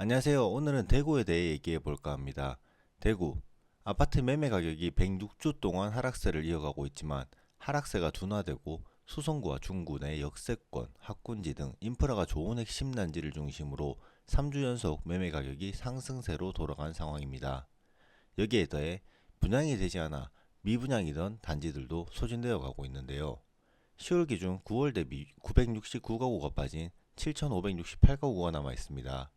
안녕하세요. 오늘은 대구에 대해 얘기해 볼까 합니다. 대구. 아파트 매매 가격이 106주 동안 하락세를 이어가고 있지만 하락세가 둔화되고 수성구와 중구 내 역세권, 학군지 등 인프라가 좋은 핵심 단지를 중심으로 3주 연속 매매 가격이 상승세로 돌아간 상황입니다. 여기에 더해 분양이 되지 않아 미분양이던 단지들도 소진되어 가고 있는데요. 10월 기준 9월 대비 969가구가 빠진 7,568가구가 남아 있습니다.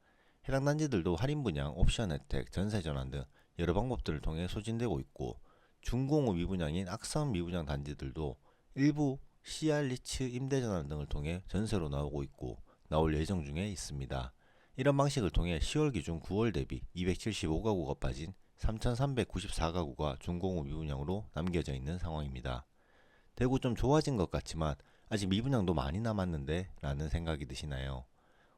해당 단지들도 할인 분양, 옵션 혜택, 전세 전환 등 여러 방법들을 통해 소진되고 있고 중공업 미분양인 악성 미분양 단지들도 일부 CR 리츠 임대 전환 등을 통해 전세로 나오고 있고 나올 예정 중에 있습니다. 이런 방식을 통해 10월 기준 9월 대비 275가구가 빠진 3,394가구가 중공업 미분양으로 남겨져 있는 상황입니다. 대구 좀 좋아진 것 같지만 아직 미분양도 많이 남았는데 라는 생각이 드시나요?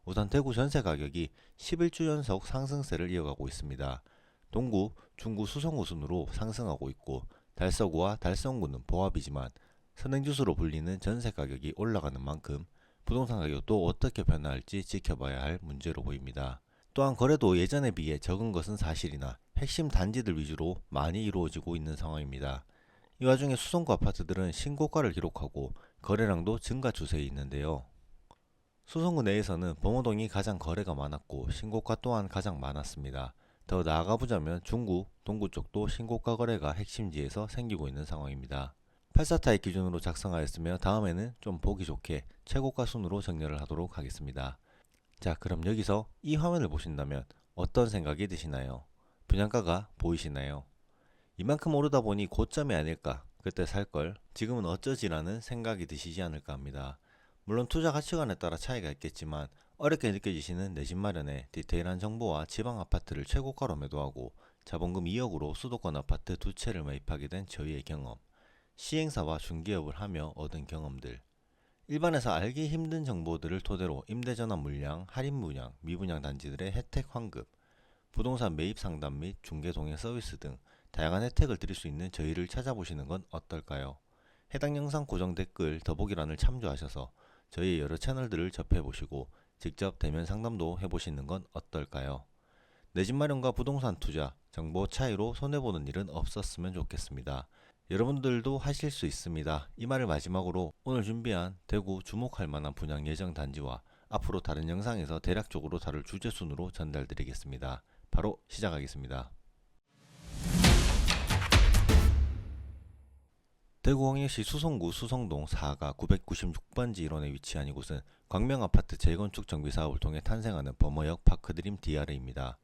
우선 대구 전세 가격이 11주 연속 상승세를 이어가고 있습니다. 동구, 중구, 수성구 순으로 상승하고 있고 달서구와 달성구는 보합이지만 선행지수로 불리는 전세 가격이 올라가는 만큼 부동산 가격도 어떻게 변화할지 지켜봐야 할 문제로 보입니다. 또한 거래도 예전에 비해 적은 것은 사실이나 핵심 단지들 위주로 많이 이루어지고 있는 상황입니다. 이 와중에 수성구 아파트들은 신고가를 기록하고 거래량도 증가 추세에 있는데요. 수성구 내에서는 범어동이 가장 거래가 많았고 신고가 또한 가장 많았습니다. 더 나아가보자면 중구, 동구 쪽도 신고가 거래가 핵심지에서 생기고 있는 상황입니다. 84타입 기준으로 작성하였으며 다음에는 좀 보기 좋게 최고가 순으로 정렬을 하도록 하겠습니다. 자, 그럼 여기서 이 화면을 보신다면 어떤 생각이 드시나요? 분양가가 보이시나요? 이만큼 오르다 보니 고점이 아닐까, 그때 살걸, 지금은 어쩌지라는 생각이 드시지 않을까 합니다. 물론 투자 가치관에 따라 차이가 있겠지만 어렵게 느껴지시는 내 집 마련에 디테일한 정보와 지방 아파트를 최고가로 매도하고 자본금 2억으로 수도권 아파트 두 채를 매입하게 된 저희의 경험, 시행사와 중개업을 하며 얻은 경험들, 일반에서 알기 힘든 정보들을 토대로 임대전환 물량, 할인 분양, 미분양 단지들의 혜택 환급, 부동산 매입 상담 및 중개 동행 서비스 등 다양한 혜택을 드릴 수 있는 저희를 찾아보시는 건 어떨까요? 해당 영상 고정 댓글 더보기란을 참조하셔서 저희의 여러 채널들을 접해보시고 직접 대면 상담도 해보시는 건 어떨까요? 내 집 마련과 부동산 투자, 정보 차이로 손해보는 일은 없었으면 좋겠습니다. 여러분들도 하실 수 있습니다. 이 말을 마지막으로 오늘 준비한 대구 주목할 만한 분양 예정 단지와 앞으로 다른 영상에서 대략적으로 다룰 주제 순으로 전달드리겠습니다. 바로 시작하겠습니다. 대구광역시 수성구 수성동 4가 996번지 일원에 위치한 이곳은 광명아파트 재건축 정비 사업을 통해 탄생하는 범어역 파크드림 DR입니다.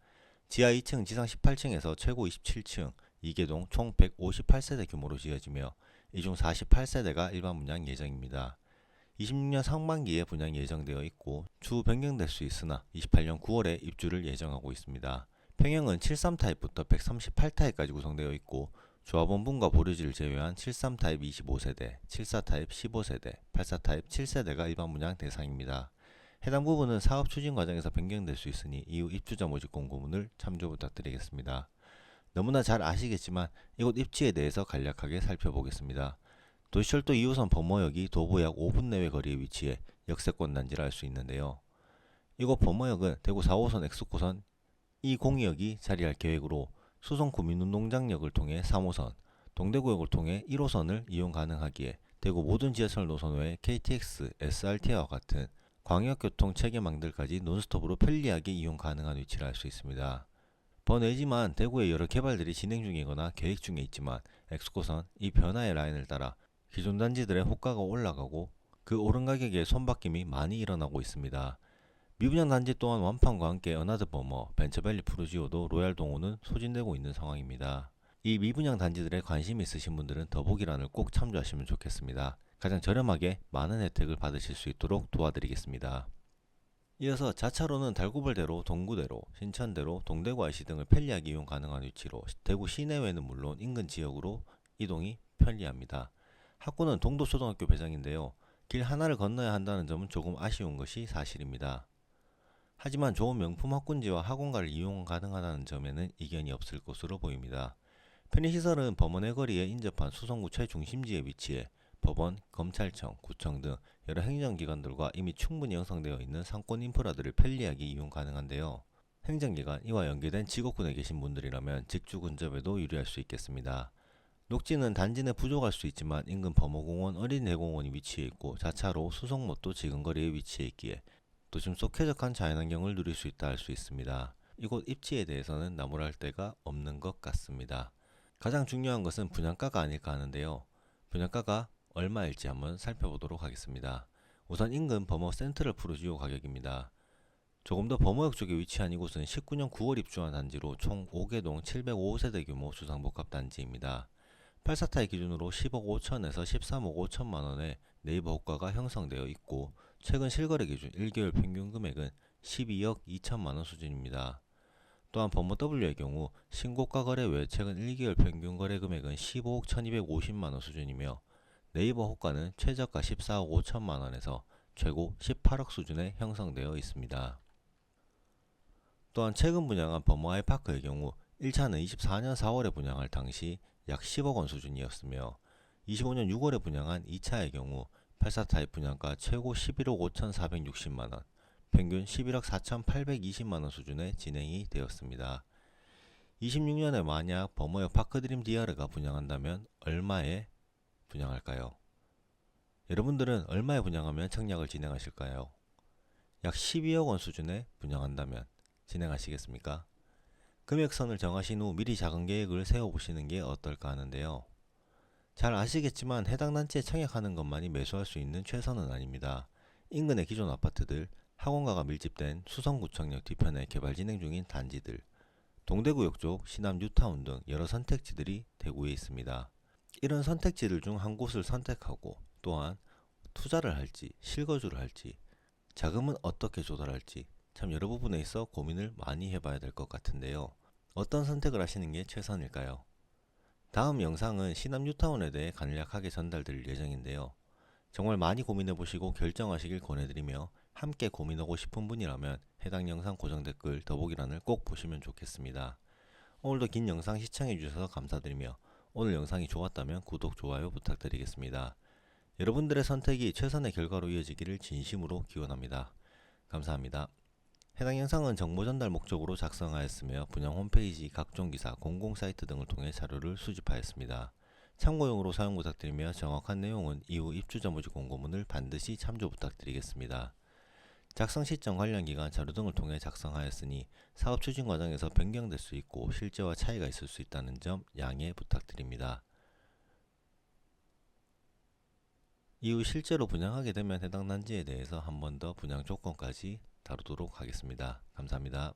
지하 2층, 지상 18층에서 최고 27층, 2개동 총 158세대 규모로 지어지며 이 중 48세대가 일반 분양 예정입니다. 26년 상반기에 분양 예정되어 있고 추후 변경될 수 있으나 28년 9월에 입주를 예정하고 있습니다. 평형은 73타입부터 138타입까지 구성되어 있고 조합원분과 보류지를 제외한 73타입 25세대, 74타입 15세대, 84타입 7세대가 일반 분양 대상입니다. 해당 부분은 사업 추진 과정에서 변경될 수 있으니 이후 입주자 모집 공고문을 참조 부탁드리겠습니다. 너무나 잘 아시겠지만 이곳 입지에 대해서 간략하게 살펴보겠습니다. 도시철도 2호선 범어역이 도보 약 5분 내외 거리에 위치해 역세권 단지라 할 수 있는데요. 이곳 범어역은 대구 4호선 엑스코선 202역이 자리할 계획으로 수성 구민운동장역을 통해 3호선, 동대구역을 통해 1호선을 이용 가능하기에 대구 모든 지하철 노선 외 KTX, SRT와 같은 광역교통 체계망들까지 논스톱으로 편리하게 이용 가능한 위치를 알 수 있습니다. 번외지만 대구에 여러 개발들이 진행 중이거나 계획 중에 있지만 엑스코선 이 변화의 라인을 따라 기존 단지들의 호가가 올라가고 그 오른 가격에 손바뀜이 많이 일어나고 있습니다. 미분양 단지 또한 완판과 함께 어나더 버머, 벤처밸리 푸르지오도 로얄 동호는 소진되고 있는 상황입니다. 이 미분양 단지들에 관심 있으신 분들은 더보기란을 꼭 참조하시면 좋겠습니다. 가장 저렴하게 많은 혜택을 받으실 수 있도록 도와드리겠습니다. 이어서 자차로는 달구벌대로, 동구대로, 신천대로, 동대구 IC 등을 편리하게 이용 가능한 위치로 대구 시내외는 물론 인근 지역으로 이동이 편리합니다. 학군은 동도초등학교 배정인데요. 길 하나를 건너야 한다는 점은 조금 아쉬운 것이 사실입니다. 하지만 좋은 명품 학군지와 학원가를 이용 가능하다는 점에는 이견이 없을 것으로 보입니다. 편의시설은 범원의 거리에 인접한 수성구 최중심지에 위치해 법원, 검찰청, 구청 등 여러 행정기관들과 이미 충분히 형성되어 있는 상권 인프라들을 편리하게 이용 가능한데요. 행정기관 이와 연계된 지역군에 계신 분들이라면 직주 근접에도 유리할 수 있겠습니다. 녹지는 단지 내 부족할 수 있지만 인근 범어공원 어린이대공원이 위치해 있고 자차로 수송못도 지근거리에 위치해 있기에 도심 속 쾌적한 자연환경을 누릴 수 있다 할 수 있습니다. 이곳 입지에 대해서는 나무랄 데가 없는 것 같습니다. 가장 중요한 것은 분양가가 아닐까 하는데요. 분양가가 얼마일지 한번 살펴보도록 하겠습니다. 우선 인근 범어 센트럴 푸르지오 가격입니다. 조금 더 범어역 쪽에 위치한 이곳은 19년 9월 입주한 단지로 총 5개동 705세대 규모 주상복합단지입니다. 8사타의 기준으로 10억 5천에서 13억 5천만 원의 네이버 호가가 형성되어 있고 최근 실거래 기준 1개월 평균 금액은 12억 2천만 원 수준입니다. 또한 범어 W의 경우 신고가 거래 외 최근 1개월 평균 거래 금액은 15억 1250만 원 수준이며 네이버 호가는 최저가 14억 5천만 원에서 최고 18억 수준에 형성되어 있습니다. 또한 최근 분양한 범어 아이파크의 경우 1차는 24년 4월에 분양할 당시 약 10억 원 수준이었으며 25년 6월에 분양한 2차의 경우 8사타입 분양가 최고 11억 5,460만 원, 평균 11억 4,820만 원 수준에 진행이 되었습니다. 26년에 만약 범어역 파크드림 디아르가 분양한다면 얼마에 분양할까요? 여러분들은 얼마에 분양하면 청약을 진행하실까요? 약 12억 원 수준에 분양한다면 진행하시겠습니까? 금액선을 정하신 후 미리 작은 계획을 세워보시는 게 어떨까 하는데요. 잘 아시겠지만 해당 단지에 청약하는 것만이 매수할 수 있는 최선은 아닙니다. 인근의 기존 아파트들, 학원가가 밀집된 수성구청역 뒤편에 개발 진행 중인 단지들, 동대구역 쪽 시남 뉴타운 등 여러 선택지들이 대구에 있습니다. 이런 선택지들 중 한 곳을 선택하고 또한 투자를 할지 실거주를 할지 자금은 어떻게 조달할지 참 여러 부분에 있어 고민을 많이 해봐야 될 것 같은데요. 어떤 선택을 하시는 게 최선일까요? 다음 영상은 시남 뉴타운에 대해 간략하게 전달드릴 예정인데요. 정말 많이 고민해보시고 결정하시길 권해드리며 함께 고민하고 싶은 분이라면 해당 영상 고정 댓글 더보기란을 꼭 보시면 좋겠습니다. 오늘도 긴 영상 시청해주셔서 감사드리며 오늘 영상이 좋았다면 구독, 좋아요 부탁드리겠습니다. 여러분들의 선택이 최선의 결과로 이어지기를 진심으로 기원합니다. 감사합니다. 해당 영상은 정보 전달 목적으로 작성하였으며 분양 홈페이지, 각종 기사, 공공 사이트 등을 통해 자료를 수집하였습니다. 참고용으로 사용 부탁드리며 정확한 내용은 이후 입주자 모집 공고문을 반드시 참조 부탁드리겠습니다. 작성 시점, 관련 기간, 자료 등을 통해 작성하였으니 사업 추진 과정에서 변경될 수 있고 실제와 차이가 있을 수 있다는 점 양해 부탁드립니다. 이후 실제로 분양하게 되면 해당 단지에 대해서 한 번 더 분양 조건까지 다루도록 하겠습니다. 감사합니다.